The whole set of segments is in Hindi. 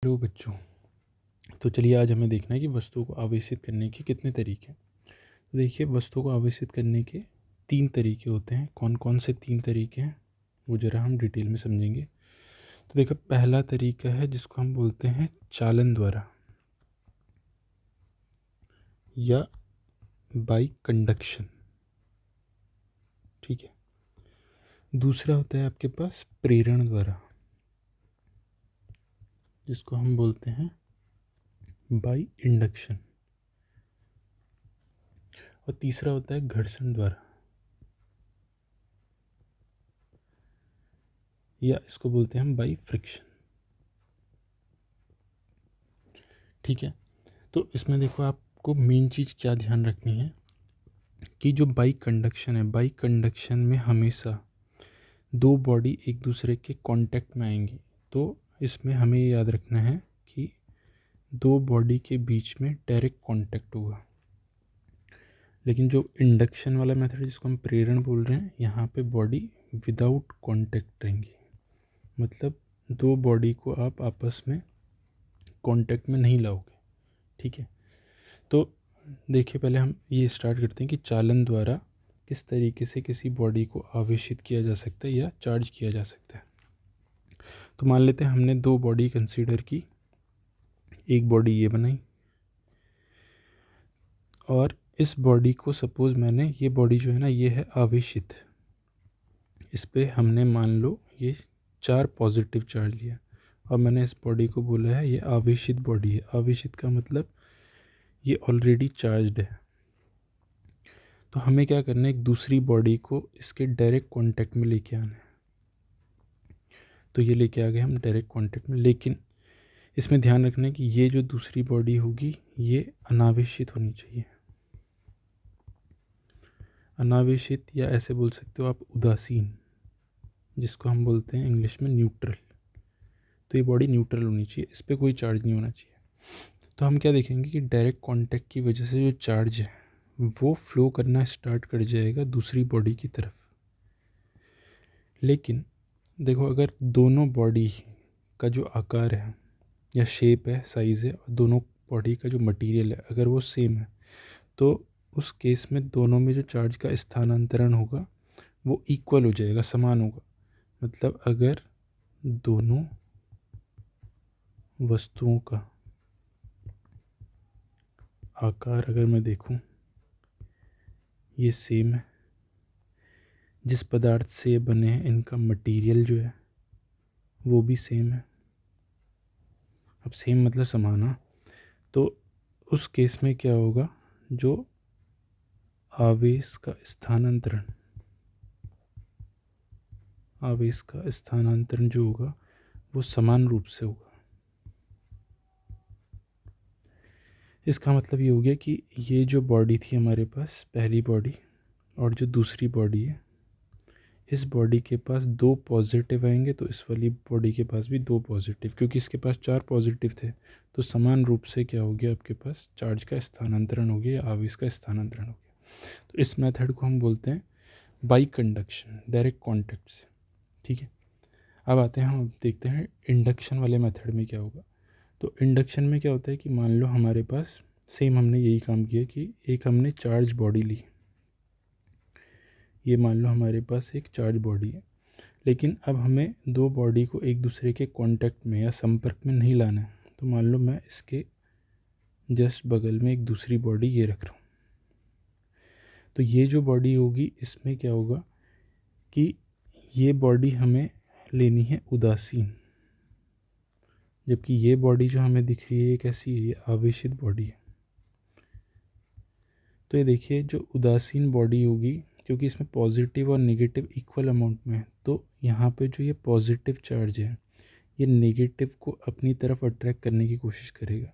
हेलो बच्चों। तो चलिए आज हमें देखना है कि वस्तुओं को आवेशित करने के कितने तरीके हैं। तो देखिए, वस्तुओं को आवेशित करने के 3 तरीके होते हैं। कौन कौन से 3 तरीके हैं वो ज़रा हम डिटेल में समझेंगे। तो देखो, पहला तरीका है जिसको हम बोलते हैं चालन द्वारा या बाई कंडक्शन। ठीक है। दूसरा होता है आपके पास प्रेरण द्वारा, जिसको हम बोलते हैं बाई इंडक्शन। और तीसरा होता है घर्षण द्वारा, या इसको बोलते हैं हम बाई फ्रिक्शन। ठीक है। तो इसमें देखो, आपको मेन चीज़ क्या ध्यान रखनी है कि जो बाई कंडक्शन है, बाई कंडक्शन में हमेशा दो बॉडी एक दूसरे के कांटेक्ट में आएंगी। तो इसमें हमें याद रखना है कि दो बॉडी के बीच में डायरेक्ट कांटेक्ट होगा। लेकिन जो इंडक्शन वाला मेथड जिसको हम प्रेरण बोल रहे हैं, यहाँ पे बॉडी विदाउट कांटेक्ट रहेंगी। मतलब दो बॉडी को आप आपस में कांटेक्ट में नहीं लाओगे। ठीक है। तो देखिए, पहले हम ये स्टार्ट करते हैं कि चालन द्वारा किस तरीके से किसी बॉडी को आवेशित किया जा सकता है या चार्ज किया जा सकता है। तो मान लेते हैं हमने दो बॉडी कंसीडर की। एक बॉडी ये बनाई और इस बॉडी को सपोज़ मैंने, ये बॉडी जो है ना, ये है आवेशित। इस पे हमने मान लो ये 4 पॉजिटिव चार्ज लिया और मैंने इस बॉडी को बोला है ये आवेशित बॉडी है। आवेशित का मतलब ये ऑलरेडी चार्ज्ड है। तो हमें क्या करना है, एक दूसरी बॉडी को इसके डायरेक्ट कांटेक्ट में लेके आना है। तो ये लेके आ गए हम डायरेक्ट कांटेक्ट में। लेकिन इसमें ध्यान रखना है कि ये जो दूसरी बॉडी होगी ये अनावेशित होनी चाहिए। अनावेशित, या ऐसे बोल सकते हो आप उदासीन, जिसको हम बोलते हैं इंग्लिश में न्यूट्रल। तो ये बॉडी न्यूट्रल होनी चाहिए, इस पर कोई चार्ज नहीं होना चाहिए। तो हम क्या देखेंगे कि डायरेक्ट कांटेक्ट की वजह से जो चार्ज है वो फ्लो करना स्टार्ट कर जाएगा दूसरी बॉडी की तरफ। लेकिन देखो, अगर दोनों बॉडी का जो आकार है या शेप है, साइज़ है, और दोनों बॉडी का जो मटेरियल है अगर वो सेम है, तो उस केस में दोनों में जो चार्ज का स्थानांतरण होगा वो इक्वल हो जाएगा, समान होगा। मतलब अगर दोनों वस्तुओं का आकार अगर मैं देखूं ये सेम है, जिस पदार्थ से ये बने हैं इनका मटेरियल जो है वो भी सेम है। अब सेम मतलब समान। हाँ। तो उस केस में क्या होगा, जो आवेश का स्थानांतरण, आवेश का स्थानांतरण जो होगा वो समान रूप से होगा। इसका मतलब ये हो गया कि ये जो बॉडी थी हमारे पास, पहली बॉडी, और जो दूसरी बॉडी है, इस बॉडी के पास 2 पॉजिटिव आएंगे तो इस वाली बॉडी के पास भी 2 पॉजिटिव, क्योंकि इसके पास 4 पॉजिटिव थे। तो समान रूप से क्या हो गया, आपके पास चार्ज का स्थानांतरण हो गया या आवेश का स्थानांतरण हो गया। तो इस मेथड को हम बोलते हैं बाई कंडक्शन, डायरेक्ट कॉन्टैक्ट से। ठीक है। अब आते हैं, हम देखते हैं इंडक्शन वाले मेथड में क्या होगा। तो इंडक्शन में क्या होता है कि मान लो हमारे पास सेम हमने यही काम किया कि एक हमने चार्ज बॉडी ली। ये मान लो हमारे पास एक चार्ज बॉडी है, लेकिन अब हमें दो बॉडी को एक दूसरे के कांटेक्ट में या संपर्क में नहीं लाना है। तो मान लो मैं इसके जस्ट बगल में एक दूसरी बॉडी ये रख रहा हूँ। तो ये जो बॉडी होगी इसमें क्या होगा कि ये बॉडी हमें लेनी है उदासीन, जबकि ये बॉडी जो हमें दिख रही है ये कैसी है, ये आवेशित बॉडी है। तो ये देखिए, जो उदासीन बॉडी होगी, क्योंकि इसमें पॉजिटिव और नेगेटिव इक्वल अमाउंट में है, तो यहाँ पे जो ये पॉजिटिव चार्ज है ये नेगेटिव को अपनी तरफ अट्रैक्ट करने की कोशिश करेगा।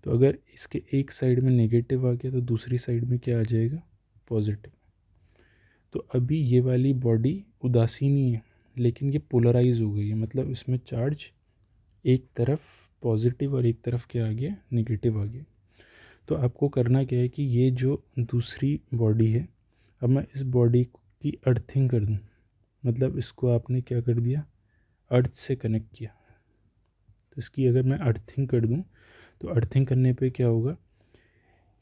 तो अगर इसके एक साइड में नेगेटिव आ गया तो दूसरी साइड में क्या आ जाएगा, पॉजिटिव। तो अभी ये वाली बॉडी उदासीन ही है, लेकिन ये पोलराइज हो गई है। मतलब इसमें चार्ज एक तरफ पॉजिटिव और एक तरफ क्या आ गया, नेगेटिव आ गया। तो आपको करना क्या है कि ये जो दूसरी बॉडी है, अब मैं इस बॉडी की अर्थिंग कर दूँ। मतलब इसको आपने क्या कर दिया, अर्थ से कनेक्ट किया। तो इसकी अगर मैं अर्थिंग कर दूँ तो अर्थिंग करने पे क्या होगा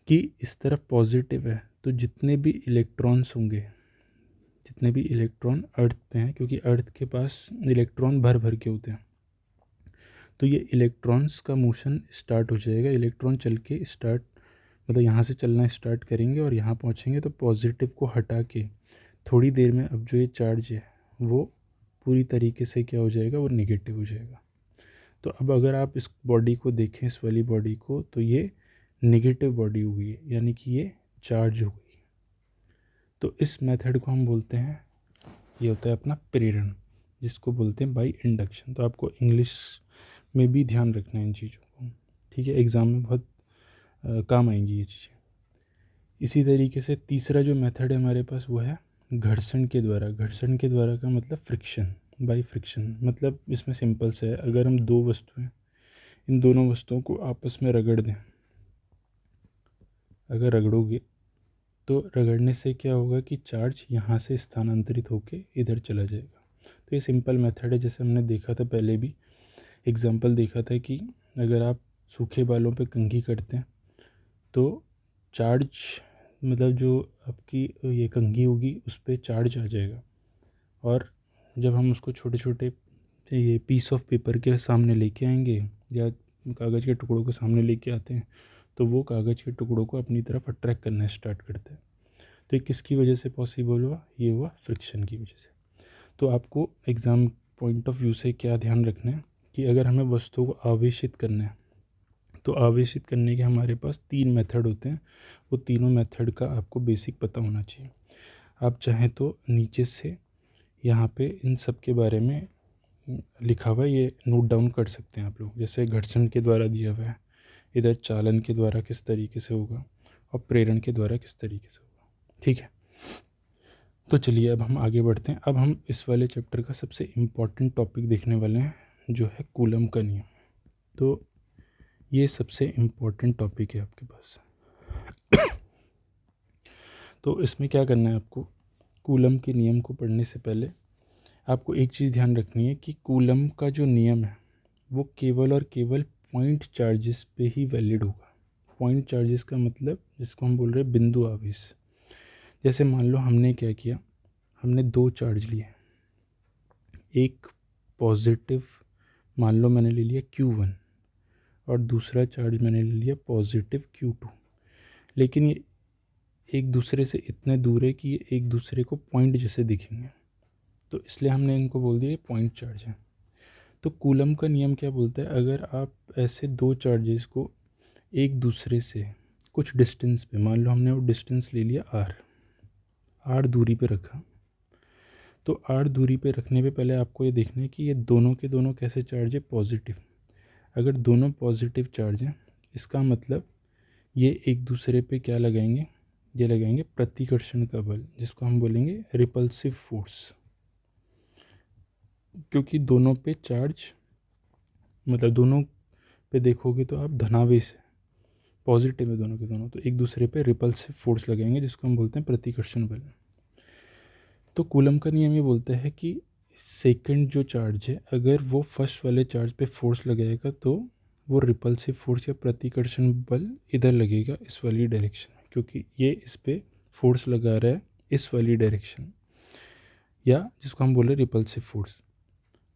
कि इस तरफ पॉजिटिव है, तो जितने भी इलेक्ट्रॉन्स होंगे, जितने भी इलेक्ट्रॉन अर्थ पे हैं, क्योंकि अर्थ के पास इलेक्ट्रॉन भर भर के होते हैं, तो ये इलेक्ट्रॉन्स का मोशन स्टार्ट हो जाएगा। इलेक्ट्रॉन चल के स्टार्ट मतलब यहाँ से चलना स्टार्ट करेंगे और यहाँ पहुँचेंगे, तो पॉजिटिव को हटा के थोड़ी देर में अब जो ये चार्ज है वो पूरी तरीके से क्या हो जाएगा, वो नेगेटिव हो जाएगा। तो अब अगर आप इस बॉडी को देखें, इस वाली बॉडी को, तो ये नेगेटिव बॉडी हो गई है, यानी कि ये चार्ज हो गई। तो इस मेथड को हम बोलते हैं, ये होता है अपना प्रेरण, जिसको बोलते हैं बाई इंडक्शन। तो आपको इंग्लिश में भी ध्यान रखना है इन चीज़ों को, ठीक है, एग्ज़ाम में बहुत काम आएंगी ये चीज़ें। इसी तरीके से तीसरा जो मेथड है हमारे पास वो है घर्षण के द्वारा। घर्षण के द्वारा का मतलब फ्रिक्शन, बाई फ्रिक्शन। मतलब इसमें सिंपल से है, अगर हम दो वस्तुएं, इन दोनों वस्तुओं को आपस में रगड़ दें, अगर रगड़ोगे तो रगड़ने से क्या होगा कि चार्ज यहाँ से स्थानांतरित होके इधर चला जाएगा। तो ये सिंपल मेथड है, जैसे हमने देखा था पहले भी एग्जांपल देखा था कि अगर आप सूखे बालों पे कंघी करते हैं तो चार्ज मतलब जो आपकी ये कंघी होगी उस पर चार्ज आ जाएगा, और जब हम उसको छोटे छोटे ये पीस ऑफ पेपर के सामने लेके आएंगे या कागज़ के टुकड़ों के सामने लेके आते हैं, तो वो कागज़ के टुकड़ों को अपनी तरफ अट्रैक्ट करना स्टार्ट करते हैं। तो ये किसकी वजह से पॉसिबल हुआ, ये हुआ फ्रिक्शन की वजह से। तो आपको एग्ज़ाम पॉइंट ऑफ व्यू से क्या ध्यान रखना है कि अगर हमें वस्तुओं को आवेशित करना है, तो आवेशित करने के हमारे पास 3 मेथड होते हैं। वो तीनों मेथड का आपको बेसिक पता होना चाहिए। आप चाहें तो नीचे से यहाँ पे इन सब के बारे में लिखा हुआ है, ये नोट डाउन कर सकते हैं आप लोग। जैसे घर्षण के द्वारा दिया हुआ है, इधर चालन के द्वारा किस तरीके से होगा, और प्रेरण के द्वारा किस तरीके से होगा, ठीक है। तो चलिए अब हम आगे बढ़ते हैं। अब हम इस वाले चैप्टर का सबसे इम्पॉर्टेंट टॉपिक देखने वाले हैं, जो है कूलम का नियम। तो ये सबसे इम्पोर्टेंट टॉपिक है आपके पास। तो इसमें क्या करना है आपको, कूलम के नियम को पढ़ने से पहले आपको एक चीज़ ध्यान रखनी है कि कूलम का जो नियम है वो केवल और केवल पॉइंट चार्जेस पे ही वैलिड होगा। पॉइंट चार्जेस का मतलब जिसको हम बोल रहे हैं बिंदु आवेश। जैसे मान लो हमने क्या किया, हमने 2 चार्ज लिए, एक पॉजिटिव मान लो मैंने ले लिया Q1 और दूसरा चार्ज मैंने ले लिया पॉजिटिव Q2, लेकिन ये एक दूसरे से इतने दूर है कि ये एक दूसरे को पॉइंट जैसे दिखेंगे, तो इसलिए हमने इनको बोल दिया पॉइंट चार्ज है। तो कूलम का नियम क्या बोलता है, अगर आप ऐसे 2 चार्जेस को एक दूसरे से कुछ डिस्टेंस पे, मान लो हमने वो डिस्टेंस ले लिया r दूरी पे रखा, तो r दूरी पे रखने पे पहले आपको ये देखना है कि ये दोनों के दोनों कैसे चार्ज है, पॉजिटिव। अगर दोनों पॉजिटिव चार्ज हैं, इसका मतलब ये एक दूसरे पे क्या लगाएंगे, ये लगाएंगे प्रतिकर्षण का बल, जिसको हम बोलेंगे रिपल्सिव फोर्स। क्योंकि दोनों पे चार्ज मतलब दोनों पे देखोगे तो आप धनावेश है, पॉजिटिव है दोनों के दोनों, तो एक दूसरे पे रिपल्सिव फोर्स लगाएंगे, जिसको हम बोलते हैं प्रतिकर्षण बल। तो कूलम का नियम ये बोलता है कि सेकंड जो चार्ज है, अगर वो फर्स्ट वाले चार्ज पे फोर्स लगाएगा तो वो रिपल्सिव फोर्स या प्रतिकर्षण बल इधर लगेगा, इस वाली डायरेक्शन में, क्योंकि ये इस पे फोर्स लगा रहा है इस वाली डायरेक्शन, या जिसको हम बोले रिपल्सिव फोर्स।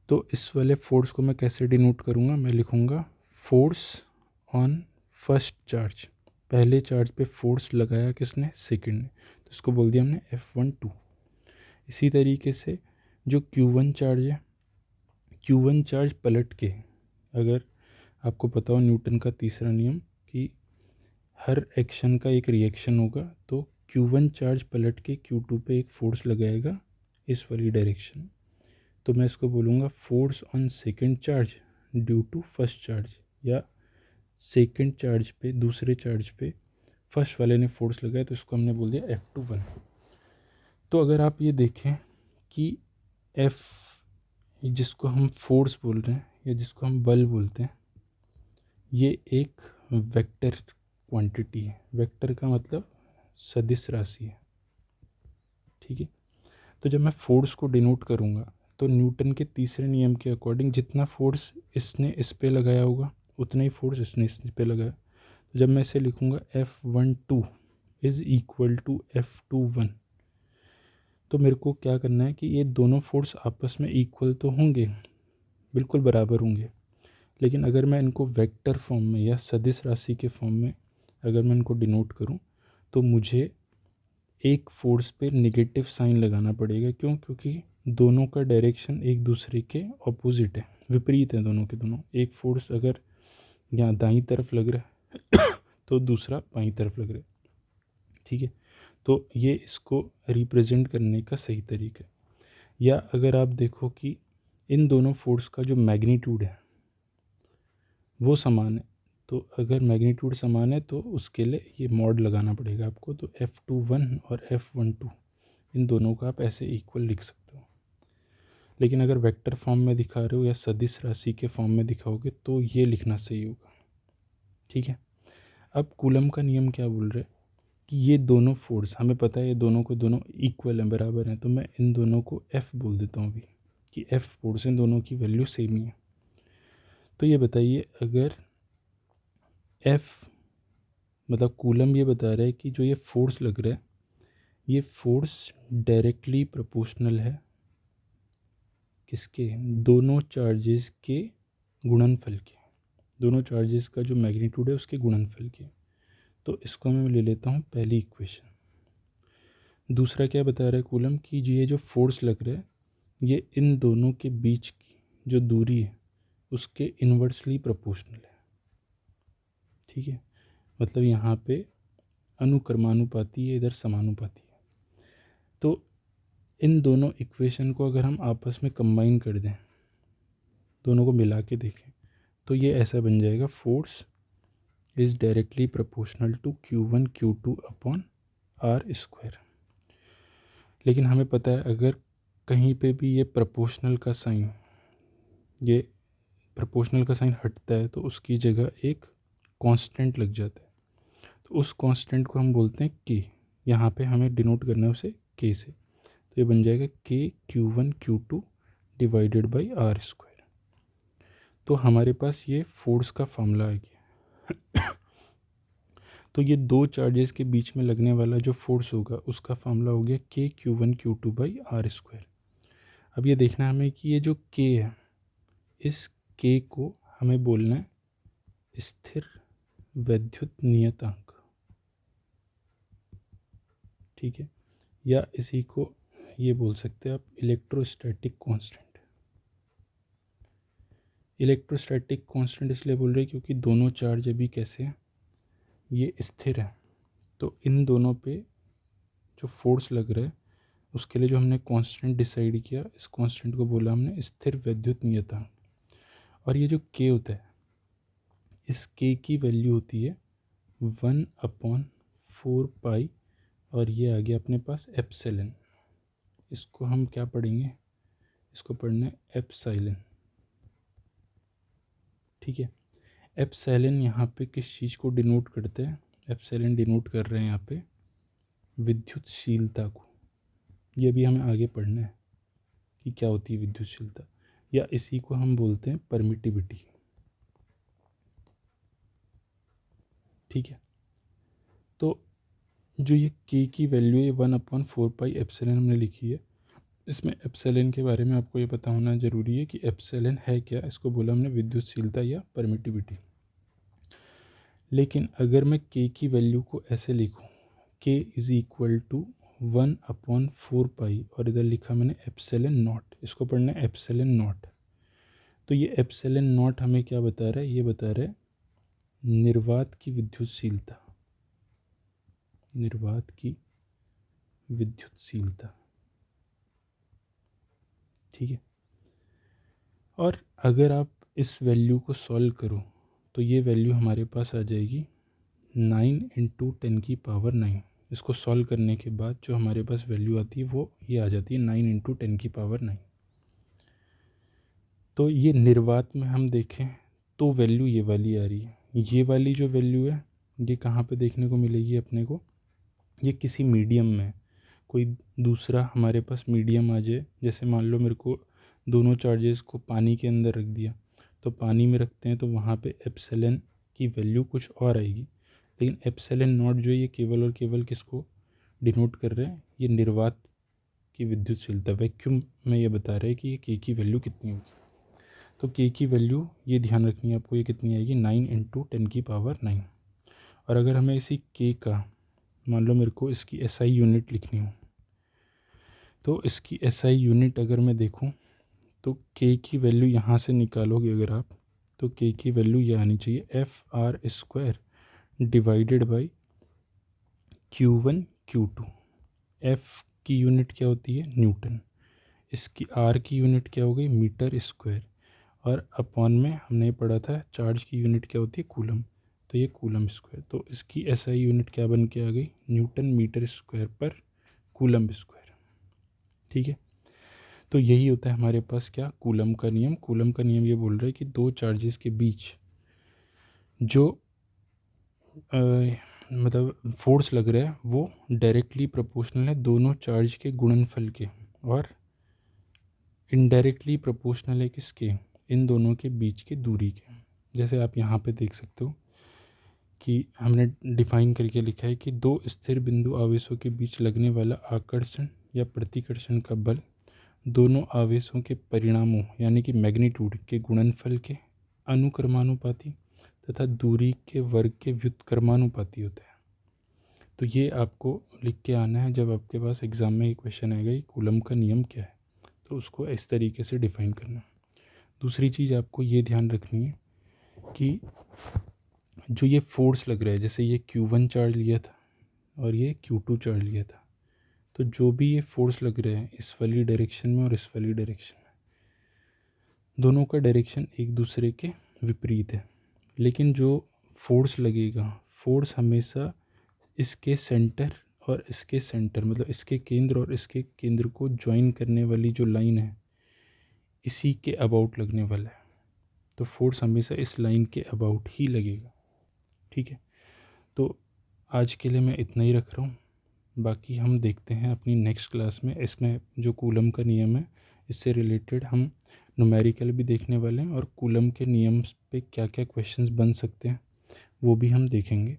तो इस वाले फोर्स को मैं कैसे डिनोट करूँगा, मैं लिखूँगा फोर्स ऑन फर्स्ट चार्ज। पहले चार्ज पे फोर्स लगाया किसने, सेकंड ने, तो इसको बोल दिया हमने F12। इसी तरीके से जो Q1 चार्ज है, Q1 चार्ज पलट के, अगर आपको पता हो न्यूटन का तीसरा नियम कि हर एक्शन का एक रिएक्शन होगा, तो Q1 चार्ज पलट के Q2 पे एक फोर्स लगाएगा इस वाली डायरेक्शन, तो मैं इसको बोलूँगा force on second charge due to first charge, या सेकंड चार्ज पे दूसरे चार्ज पे फर्स्ट वाले ने फोर्स लगाया, तो इसको हमने बोल दिया F21। तो अगर आप ये देखें कि F जिसको हम फोर्स बोल रहे हैं या जिसको हम बल बोलते हैं, ये एक वेक्टर क्वांटिटी है। वेक्टर का मतलब सदिश राशि है, ठीक है। तो जब मैं फोर्स को डिनोट करूँगा तो न्यूटन के तीसरे नियम के अकॉर्डिंग जितना फोर्स इसने इस पे लगाया होगा उतना ही फोर्स इसने इस पे लगाया। तो जब मैं इसे लिखूँगा F12 is equal to F21, तो मेरे को क्या करना है कि ये दोनों फोर्स आपस में इक्वल तो होंगे, बिल्कुल बराबर होंगे, लेकिन अगर मैं इनको वेक्टर फॉर्म में या सदिश राशि के फॉर्म में अगर मैं इनको डिनोट करूं तो मुझे एक फोर्स पे नेगेटिव साइन लगाना पड़ेगा। क्यों? क्योंकि दोनों का डायरेक्शन एक दूसरे के ऑपोजिट है, विपरीत है दोनों के दोनों। एक फोर्स अगर यहाँ दाईं तरफ लग रहा है तो दूसरा बाईं तरफ लग रहा है, ठीक है। तो ये इसको रिप्रेजेंट करने का सही तरीका है। या अगर आप देखो कि इन दोनों फोर्स का जो मैग्नीट्यूड है वो समान है, तो अगर मैग्नीट्यूड समान है तो उसके लिए ये मॉड लगाना पड़ेगा आपको। तो F21 और F12 इन दोनों का आप ऐसे इक्वल लिख सकते हो। लेकिन अगर वेक्टर फॉर्म में दिखा रहे हो या सदिश राशि के फॉर्म में दिखाओगे तो ये लिखना सही होगा, ठीक है। अब कूलम का नियम क्या बोल रहे हैं कि ये दोनों फोर्स हमें पता है ये दोनों को दोनों इक्वल हैं, बराबर हैं, तो मैं इन दोनों को F बोल देता हूँ अभी कि F फोर्स इन दोनों की वैल्यू सेम ही है। तो ये बताइए अगर F मतलब कूलम ये बता रहा है कि जो ये फोर्स लग रहा है ये फोर्स डायरेक्टली प्रोपोर्शनल है किसके? दोनों चार्जेस के गुणनफल के, दोनों चार्जेस का जो मैग्नीट्यूड है उसके गुणनफल के। तो इसको मैं ले लेता हूँ पहली इक्वेशन। दूसरा क्या बता रहा है कूलम कि ये जो फोर्स लग रहा है ये इन दोनों के बीच की जो दूरी है उसके इन्वर्सली प्रोपोर्शनल है, ठीक है। मतलब यहाँ पे अनुक्रमानुपाती है, इधर समानुपाती है। तो इन दोनों इक्वेशन को अगर हम आपस में कंबाइन कर दें, दोनों को मिला के देखें, तो ये ऐसा बन जाएगा force is directly proportional to Q1 Q2 upon R²। लेकिन हमें पता है अगर कहीं पे भी ये प्रोपोर्शनल का साइन हटता है तो उसकी जगह एक कांस्टेंट लग जाता है। तो उस कांस्टेंट को हम बोलते हैं K। यहाँ पे हमें डिनोट करना है उसे K से। तो ये बन जाएगा K Q1 Q2 divided by R²। तो हमारे पास ये फोर्स का फॉर्मूला आ गया। तो ये दो चार्जेस के बीच में लगने वाला जो फोर्स होगा उसका फॉर्मूला हो गया K Q1 Q2 by R²। अब ये देखना है हमें कि ये जो K है इस K को हमें बोलना है स्थिर वैद्युत नियतांक, ठीक है। या इसी को ये बोल सकते हैं आप इलेक्ट्रोस्टैटिक कांस्टेंट। इलेक्ट्रोस्टैटिक कांस्टेंट इसलिए बोल रहे हैं क्योंकि दोनों चार्ज अभी कैसे हैं, ये स्थिर है। तो इन दोनों पे जो फोर्स लग रहा है उसके लिए जो हमने कांस्टेंट डिसाइड किया, इस कांस्टेंट को बोला हमने स्थिर वैद्युत नियतांक। और ये जो K होता है इस K की वैल्यू होती है 1/4 पाई, और ये आ गया अपने पास एप्सिलॉन। इसको हम क्या पढ़ेंगे, इसको पढ़ना है एप्सिलॉन, ठीक है। एप्सिलॉन यहाँ पे किस चीज़ को डिनोट करते हैं? एप्सिलॉन डिनोट कर रहे हैं यहाँ पे विद्युतशीलता को। ये भी हमें आगे पढ़ना है कि क्या होती है विद्युतशीलता, या इसी को हम बोलते हैं परमिटिविटी, ठीक है। तो जो ये K की वैल्यू है 1/4 पाई एप्सिलॉन हमने लिखी है। इसमें एप्सिलॉन के बारे में आपको ये पता होना ज़रूरी है कि एप्सिलॉन है क्या। इसको बोला हमने विद्युतशीलता या परमिटिविटी। लेकिन अगर मैं K की वैल्यू को ऐसे लिखूं K इज़ इक्वल टू 1/4 पाई, और इधर लिखा मैंने एप्सिलॉन नॉट, इसको पढ़ना है एप्सिलॉन नॉट। तो ये एप्सिलॉन नॉट हमें क्या बता रहा है? ये बता रहा है निर्वात की विद्युतशीलता, निर्वात की विद्युतशीलता, ठीक है। और अगर आप इस वैल्यू को सॉल्व करो तो ये वैल्यू हमारे पास आ जाएगी 9 × 10⁹। इसको सॉल्व करने के बाद जो हमारे पास वैल्यू आती है वो ये आ जाती है 9 × 10⁹। तो ये निर्वात में हम देखें तो वैल्यू ये वाली आ रही है। ये वाली जो वैल्यू है ये कहाँ पे देखने को मिलेगी अपने को? ये किसी मीडियम में, कोई दूसरा हमारे पास मीडियम आ जाए, जैसे मान लो मेरे को दोनों चार्जेस को पानी के अंदर रख दिया, तो पानी में रखते हैं तो वहाँ पे एप्सिलॉन की वैल्यू कुछ और आएगी, लेकिन एप्सिलॉन नॉट जो है ये केवल और केवल किसको डिनोट कर रहे हैं, ये निर्वात की विद्युतशीलता, वैक्यूम में ये बता रहे हैं कि ये के की वैल्यू कितनी होगी। तो के की वैल्यू ये ध्यान रखनी है आपको, ये कितनी आएगी 9 × 10⁹ और अगर हमें इसी के का मान लो मेरे को इसकी एसआई यूनिट लिखनी हो, तो इसकी एसआई यूनिट अगर मैं देखूं तो के की वैल्यू यहाँ से निकालोगे अगर आप, तो के की वैल्यू ये आनी चाहिए Fr² divided by Q1 Q2। F की यूनिट क्या होती है न्यूटन, इसकी R की यूनिट क्या हो गई मीटर स्क्वायर, और अपॉन में हमने पढ़ा था चार्ज की यूनिट क्या होती है कूलम, तो ये कूलम स्क्वायर, तो इसकी एसआई यूनिट क्या बन के आ गई न्यूटन मीटर स्क्वायर पर कूलम स्क्वायर। ठीक है, तो यही होता है हमारे पास क्या कूलम का नियम। कूलम का नियम ये बोल रहा है कि दो चार्जेस के बीच जो मतलब फोर्स लग रहा है वो डायरेक्टली प्रोपोर्शनल है दोनों चार्ज के गुणनफल के, और इनडायरेक्टली प्रोपोर्शनल है किसके, इन दोनों के बीच की दूरी के। जैसे आप यहाँ पे देख सकते हो कि हमने डिफाइन करके लिखा है कि दो स्थिर बिंदु आवेशों के बीच लगने वाला आकर्षण या प्रतिकर्षण का बल दोनों आवेशों के परिणामों यानी कि मैग्नीट्यूड के गुणनफल के अनुक्रमानुपाती तथा दूरी के वर्ग के व्युत्क्रमानुपाती होता है। तो ये आपको लिख के आना है जब आपके पास एग्ज़ाम में एक क्वेश्चन आएगा कि कूलम का नियम क्या है, तो उसको इस तरीके से डिफाइन करना। दूसरी चीज़ आपको ये ध्यान रखनी है कि जो ये फोर्स लग रहा है, जैसे ये Q1 चार्ज लिया था और ये Q2 चार्ज लिया था, तो जो भी ये फोर्स लग रहा है इस वाली डायरेक्शन में और इस वाली डायरेक्शन में, दोनों का डायरेक्शन एक दूसरे के विपरीत है, लेकिन जो फोर्स लगेगा फोर्स हमेशा इसके सेंटर और इसके सेंटर मतलब इसके केंद्र और इसके केंद्र को ज्वाइन करने वाली जो लाइन है इसी के अबाउट लगने वाला है, तो फोर्स हमेशा इस लाइन के अबाउट ही लगेगा। ठीक है, तो आज के लिए मैं इतना ही रख रहा हूँ, बाकी हम देखते हैं अपनी नेक्स्ट क्लास में। इसमें जो कूलम का नियम है इससे रिलेटेड हम न्यूमेरिकल भी देखने वाले हैं और कूलम के नियम पे क्या क्या क्वेश्चंस बन सकते हैं वो भी हम देखेंगे।